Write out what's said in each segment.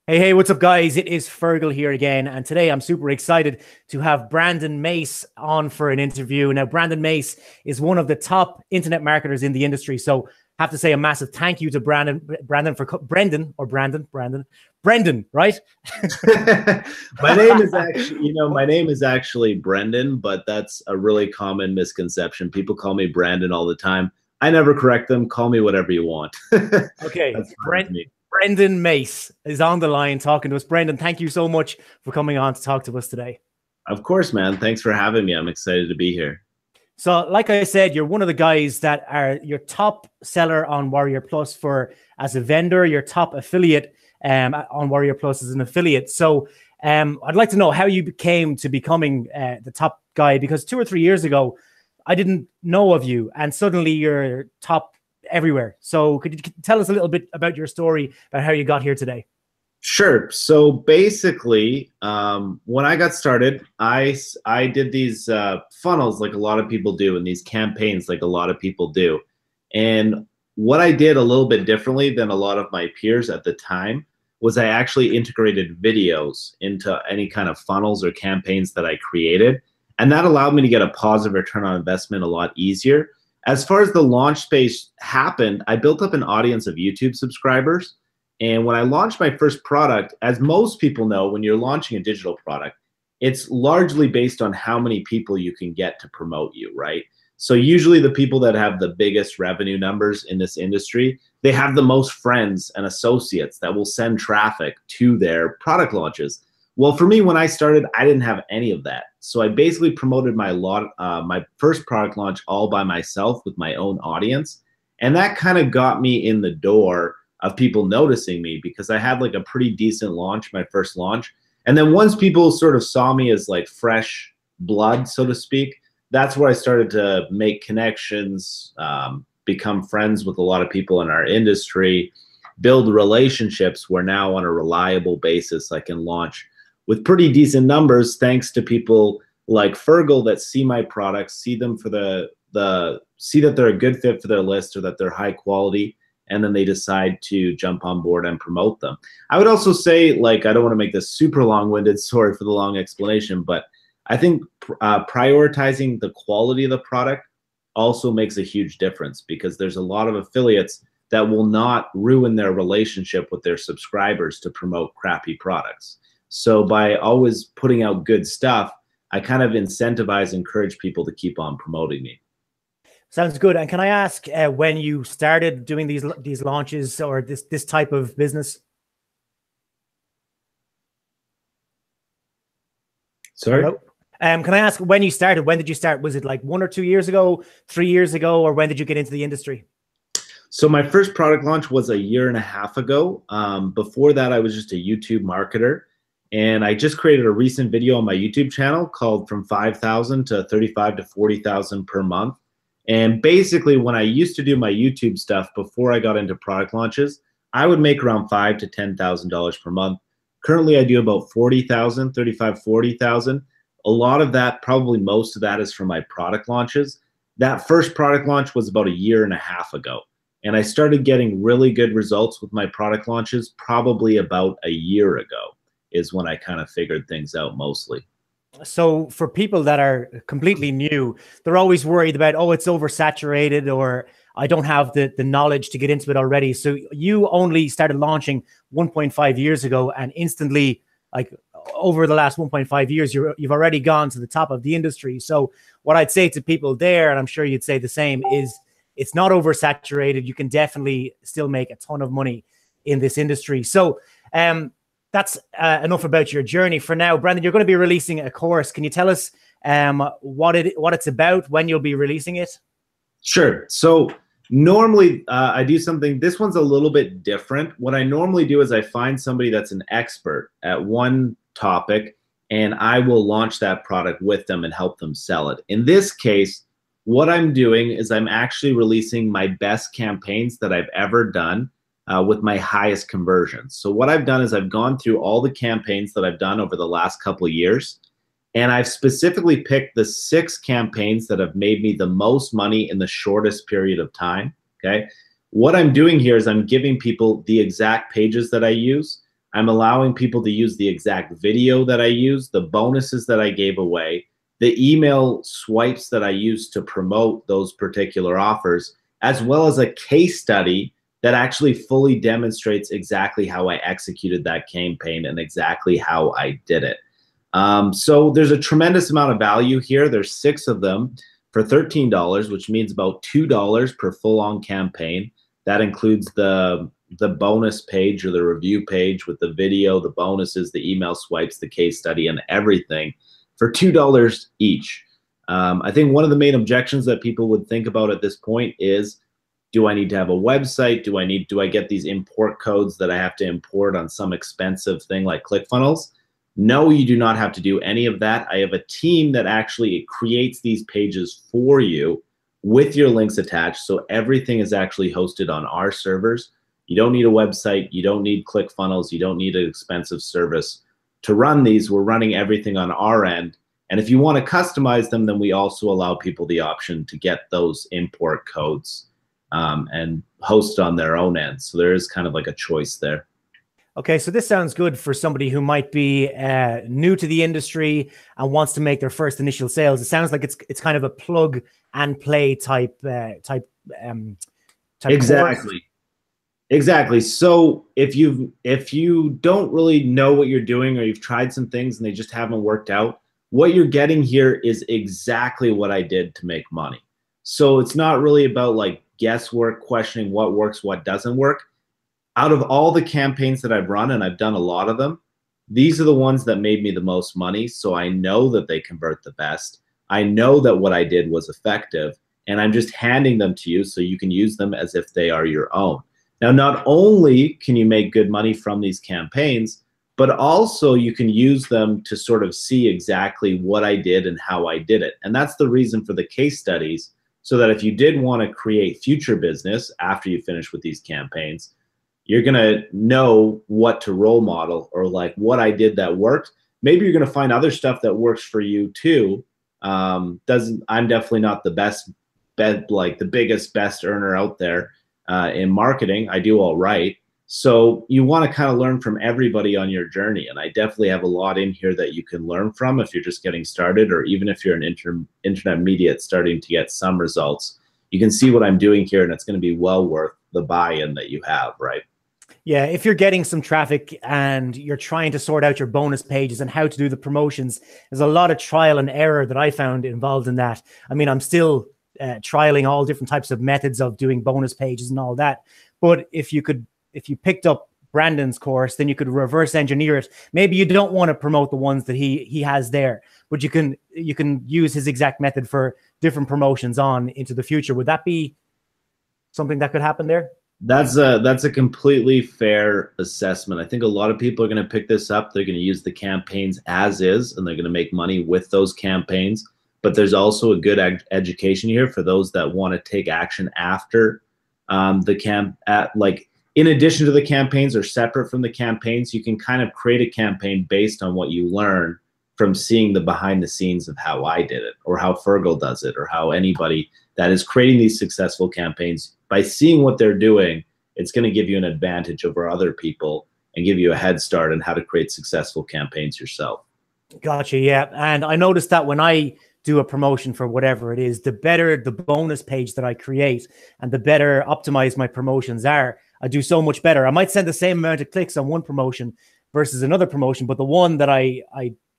Hey, what's up, guys? It is Fergal here again. And today I'm super excited to have Brandon Mace on for an interview. Now, Brandon Mace is one of the top internet marketers in the industry. So I have to say a massive thank you to Brendan, right? My name is actually Brendan, but that's a really common misconception. People call me Brandon all the time. I never correct them. Call me whatever you want. Okay, Brendan Mace is on the line talking to us. Brendan, thank you so much for coming on to talk to us today. Of course, man. Thanks for having me. I'm excited to be here. So, like I said, you're one of the guys that are your top seller on Warrior Plus for as a vendor, your top affiliate on Warrior Plus as an affiliate. So, I'd like to know how you came to becoming the top guy, because 2 or 3 years ago, I didn't know of you, and suddenly you're top everywhere. So could you tell us a little bit about your story, about how you got here today? Sure. So basically, when I got started, I did these funnels like a lot of people do, and these campaigns like a lot of people do. And what I did a little bit differently than a lot of my peers at the time was I actually integrated videos into any kind of funnels or campaigns that I created. And that allowed me to get a positive return on investment a lot easier. As far as the launch space happened, I built up an audience of YouTube subscribers. And when I launched my first product, as most people know, when you're launching a digital product, it's largely based on how many people you can get to promote you, right? So usually the people that have the biggest revenue numbers in this industry, they have the most friends and associates that will send traffic to their product launches. Well, for me, when I started, I didn't have any of that. So I basically promoted my first product launch all by myself with my own audience. And that kind of got me in the door of people noticing me, because I had like a pretty decent launch, my first launch. And then once people sort of saw me as like fresh blood, so to speak, that's where I started to make connections, become friends with a lot of people in our industry, build relationships where now on a reliable basis I can launch with pretty decent numbers, thanks to people like Fergal that see my products, see them for see that they're a good fit for their list or that they're high quality, and then they decide to jump on board and promote them. I would also say, like, I don't want to make this super long-winded, sorry for the long explanation, but I think prioritizing the quality of the product also makes a huge difference, because there's a lot of affiliates that will not ruin their relationship with their subscribers to promote crappy products. So by always putting out good stuff, I kind of incentivize, encourage people to keep on promoting me. Sounds good. And can I ask when you started doing these launches or this type of business? Sorry? Hello? Can I ask when you started? When did you start? Was it like 1 or 2 years ago, 3 years ago, or when did you get into the industry? So my first product launch was 1.5 years ago. Before that, I was just a YouTube marketer. And I just created a recent video on my YouTube channel called From 5,000 to 35 to 40,000 per month. And basically, when I used to do my YouTube stuff before I got into product launches, I would make around $5,000 to $10,000 per month. Currently, I do about 40,000, 35, 40,000. A lot of that, probably most of that, is from my product launches. That first product launch was about 1.5 years ago. And I started getting really good results with my product launches probably about 1 year ago. Is when I kind of figured things out mostly. So for people that are completely new, they're always worried about, oh, it's oversaturated, or I don't have the knowledge to get into it already. So you only started launching 1.5 years ago, and instantly, like over the last 1.5 years, you've already gone to the top of the industry. So what I'd say to people there, and I'm sure you'd say the same, is it's not oversaturated. You can definitely still make a ton of money in this industry. So that's enough about your journey for now. Brandon, you're going to be releasing a course. Can you tell us what it's about, when you'll be releasing it? Sure. So normally I do something, this one's a little bit different. What I normally do is I find somebody that's an expert at one topic, and I will launch that product with them and help them sell it. In this case, what I'm doing is I'm actually releasing my best campaigns that I've ever done with my highest conversions. So what I've done is I've gone through all the campaigns that I've done over the last couple of years, and I've specifically picked the 6 campaigns that have made me the most money in the shortest period of time, okay? What I'm doing here is I'm giving people the exact pages that I use. I'm allowing people to use the exact video that I use, the bonuses that I gave away, the email swipes that I used to promote those particular offers, as well as a case study that actually fully demonstrates exactly how I executed that campaign and exactly how I did it. So there's a tremendous amount of value here. There's 6 of them for $13, which means about $2 per full-on campaign. That includes the bonus page or the review page with the video, the bonuses, the email swipes, the case study, and everything for $2 each. I think one of the main objections that people would think about at this point is, do I need to have a website? Do I get these import codes that I have to import on some expensive thing like ClickFunnels? No, you do not have to do any of that. I have a team that actually creates these pages for you with your links attached. So everything is actually hosted on our servers. You don't need a website. You don't need ClickFunnels. You don't need an expensive service to run these. We're running everything on our end. And if you want to customize them, then we also allow people the option to get those import codes and host on their own end. So there is kind of like a choice there. Okay, so this sounds good for somebody who might be new to the industry and wants to make their first initial sales. It sounds like it's kind of a plug and play type exactly course. Exactly. So if you don't really know what you're doing, or you've tried some things and they just haven't worked out, what you're getting here is exactly what I did to make money. So it's not really about like guesswork, questioning what works, what doesn't work. Out of all the campaigns that I've run, and I've done a lot of them, these are the ones that made me the most money. So I know that they convert the best. I know that what I did was effective, and I'm just handing them to you so you can use them as if they are your own. Now, not only can you make good money from these campaigns, but also you can use them to sort of see exactly what I did and how I did it. And that's the reason for the case studies, so that if you did want to create future business after you finish with these campaigns, you're going to know what to role model, or like what I did that worked. Maybe you're going to find other stuff that works for you too. I'm definitely not the best, like the biggest, best earner out there in marketing. I do all right. So you want to kind of learn from everybody on your journey. And I definitely have a lot in here that you can learn from if you're just getting started, or even if you're an intermediate starting to get some results. You can see what I'm doing here, and it's going to be well worth the buy-in that you have, right? Yeah, if you're getting some traffic and you're trying to sort out your bonus pages and how to do the promotions, there's a lot of trial and error that I found involved in that. I mean, I'm still trialing all different types of methods of doing bonus pages and all that. But if you picked up Brandon's course, then you could reverse engineer it. Maybe you don't want to promote the ones that he has there, but you can use his exact method for different promotions on into the future. Would that be something that could happen there? That's a completely fair assessment. I think a lot of people are going to pick this up. They're going to use the campaigns as is, and they're going to make money with those campaigns. But there's also a good education here for those that want to take action after like in addition to the campaigns or separate from the campaigns. You can kind of create a campaign based on what you learn from seeing the behind the scenes of how I did it, or how Fergal does it, or how anybody that is creating these successful campaigns. By seeing what they're doing, it's going to give you an advantage over other people and give you a head start on how to create successful campaigns yourself. Gotcha. Yeah. And I noticed that when I do a promotion for whatever it is, the better the bonus page that I create and the better optimized my promotions are, I do so much better. I might send the same amount of clicks on one promotion versus another promotion, but the one that I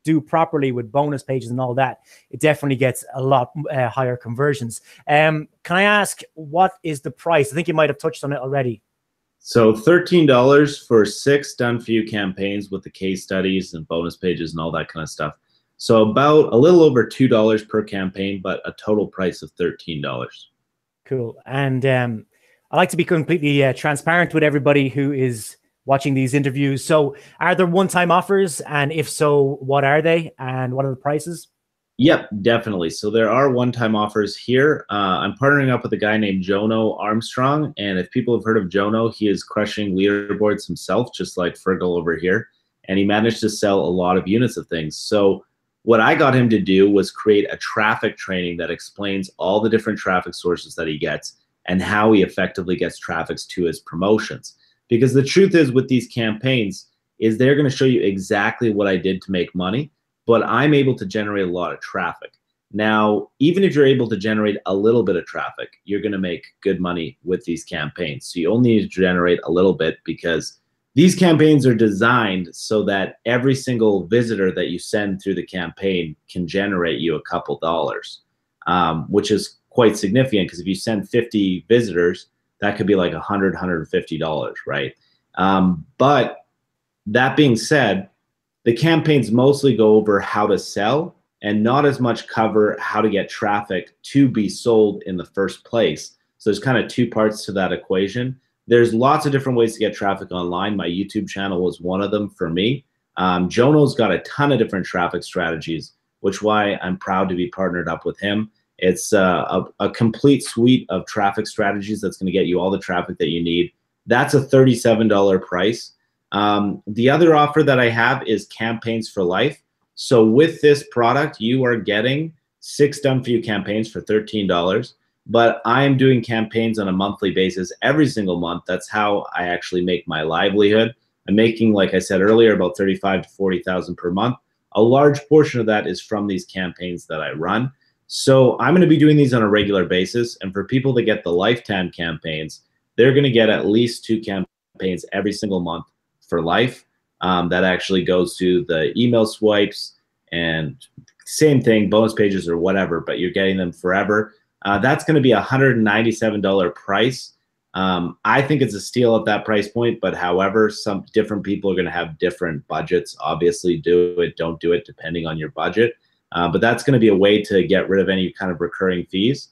do properly with bonus pages and all that, it definitely gets a lot higher conversions. Can I ask, what is the price? I think you might have touched on it already. So $13 for 6 done for you campaigns with the case studies and bonus pages and all that kind of stuff. So about a little over $2 per campaign, but a total price of $13. Cool. And I like to be completely transparent with everybody who is watching these interviews. So are there one-time offers? And if so, what are they? And what are the prices? Yep, definitely. So there are one-time offers here. I'm partnering up with a guy named Jono Armstrong. And if people have heard of Jono, he is crushing leaderboards himself, just like Fergal over here. And he managed to sell a lot of units of things. So what I got him to do was create a traffic training that explains all the different traffic sources that he gets and how he effectively gets traffic to his promotions. Because the truth is, with these campaigns, is they're going to show you exactly what I did to make money, but I'm able to generate a lot of traffic. Now, even if you're able to generate a little bit of traffic, you're going to make good money with these campaigns. So you only need to generate a little bit, because these campaigns are designed so that every single visitor that you send through the campaign can generate you a couple dollars, which is quite significant, because if you send 50 visitors, that could be like $100, $150, right? But that being said, the campaigns mostly go over how to sell and not as much cover how to get traffic to be sold in the first place. So there's kind of two parts to that equation. There's lots of different ways to get traffic online. My YouTube channel was one of them for me. Jono's got a ton of different traffic strategies, which why I'm proud to be partnered up with him. It's a complete suite of traffic strategies that's going to get you all the traffic that you need. That's a $37 price. The other offer that I have is campaigns for life. So with this product, you are getting 6 done-for-you campaigns for $13. But I am doing campaigns on a monthly basis every single month. That's how I actually make my livelihood. I'm making, like I said earlier, about $35,000 to $40,000 per month. A large portion of that is from these campaigns that I run. So I'm going to be doing these on a regular basis. And for people that get the lifetime campaigns, they're going to get at least 2 campaigns every single month for life. That actually goes to the email swipes and same thing, bonus pages or whatever, but you're getting them forever. That's going to be a $197 price. I think it's a steal at that price point, but however, some different people are going to have different budgets. Obviously, do it, don't do it, depending on your budget. But that's going to be a way to get rid of any kind of recurring fees.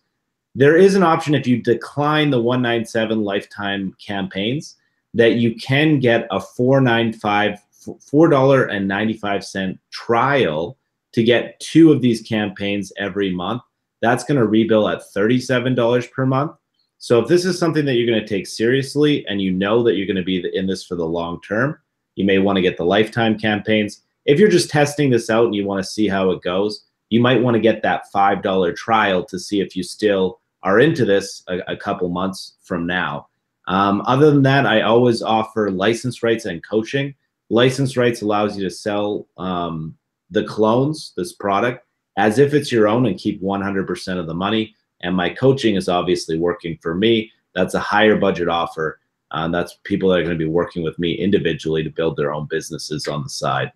There is an option if you decline the $197 lifetime campaigns that you can get a $4.95 trial to get 2 of these campaigns every month. That's going to rebill at $37 per month. So if this is something that you're going to take seriously and you know that you're going to be in this for the long term, you may want to get the lifetime campaigns. If you're just testing this out and you want to see how it goes, you might want to get that $5 trial to see if you still are into this a couple months from now. Other than that, I always offer license rights and coaching. License rights allows you to sell the clones, this product, as if it's your own and keep 100% of the money. And my coaching is obviously working for me. That's a higher budget offer. That's people that are going to be working with me individually to build their own businesses on the side.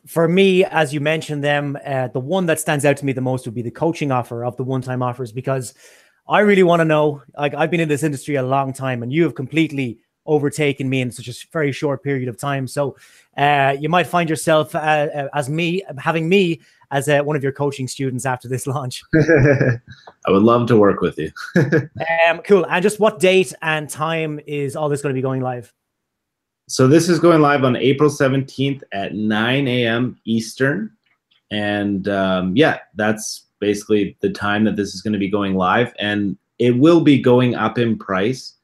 For me, as you mentioned them, the one that stands out to me the most would be the coaching offer of the one-time offers, because I really want to know, like, I've been in this industry a long time and you have completely overtaken me in such a very short period of time. So you might find yourself having me as one of your coaching students after this launch. I would love to work with you. Cool. And just what date and time is all this going to be going live? So this is going live on April 17th at 9 a.m. Eastern. And yeah, that's basically the time that this is going to be going live. And it will be going up in price.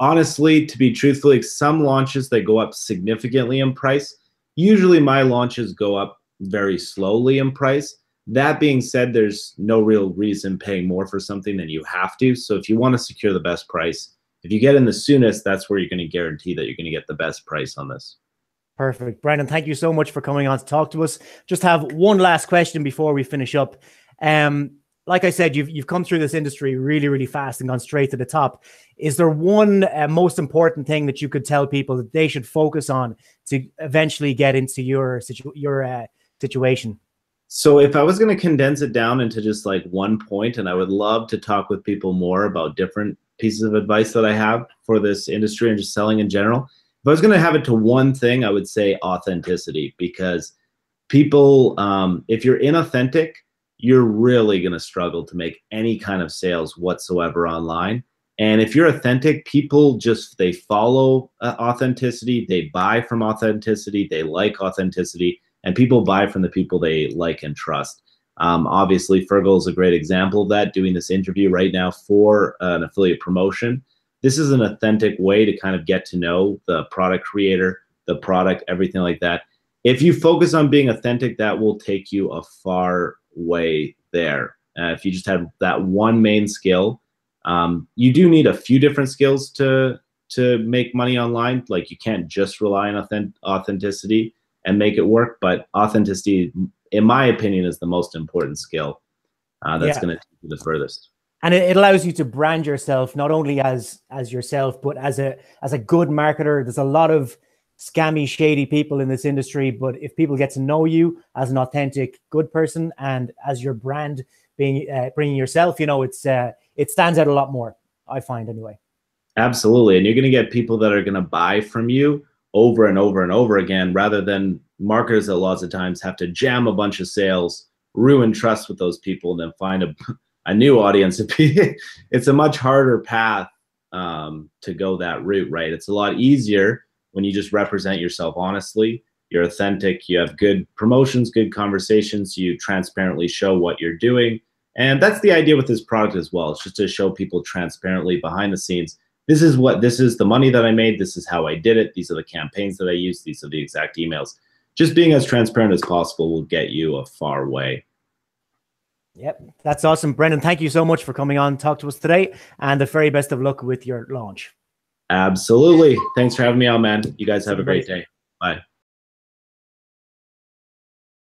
Honestly, to be truthful, like some launches, they go up significantly in price. Usually my launches go up very slowly in price. That being said, there's no real reason paying more for something than you have to. So if you want to secure the best price, if you get in the soonest, that's where you're going to guarantee that you're going to get the best price on this. Perfect. Brandon, thank you so much for coming on to talk to us. Just have one last question before we finish up. Like I said, you've come through this industry really, really fast and gone straight to the top. Is there one most important thing that you could tell people that they should focus on to eventually get into your situation? So if I was going to condense it down into just like one point, and I would love to talk with people more about different pieces of advice that I have for this industry and just selling in general. If I was going to have it to one thing, I would say authenticity, because people, if you're inauthentic, you're really going to struggle to make any kind of sales whatsoever online. And if you're authentic, people just, they follow authenticity, they buy from authenticity, they like authenticity, and people buy from the people they like and trust. Obviously, Fergal is a great example of that, doing this interview right now for an affiliate promotion. This is an authentic way to kind of get to know the product creator, the product, everything like that. If you focus on being authentic, that will take you a far way there. If you just have that one main skill, you do need a few different skills to to make money online. Like, you can't just rely on authenticity and make it work, but authenticity, in my opinion, is the most important skill that's going to take you the furthest. And it allows you to brand yourself not only as yourself, but as a good marketer. There's a lot of scammy, shady people in this industry, but if people get to know you as an authentic, good person, and as your brand being bringing yourself, you know, it stands out a lot more, I find, anyway. Absolutely. And you're going to get people that are going to buy from you over and over and over again, rather than marketers that lots of times have to jam a bunch of sales, ruin trust with those people, and then find a new audience. It's a much harder path to go that route, right? It's a lot easier when you just represent yourself honestly, you're authentic, you have good promotions, good conversations, you transparently show what you're doing. And that's the idea with this product as well. It's just to show people transparently behind the scenes, this is the money that I made, this is how I did it, these are the campaigns that I used, these are the exact emails. Just being as transparent as possible will get you a far way. Yep, that's awesome. Brendan, thank you so much for coming on, talk to us today, and the very best of luck with your launch. Absolutely. Thanks for having me on, man. You guys have a great day. Bye.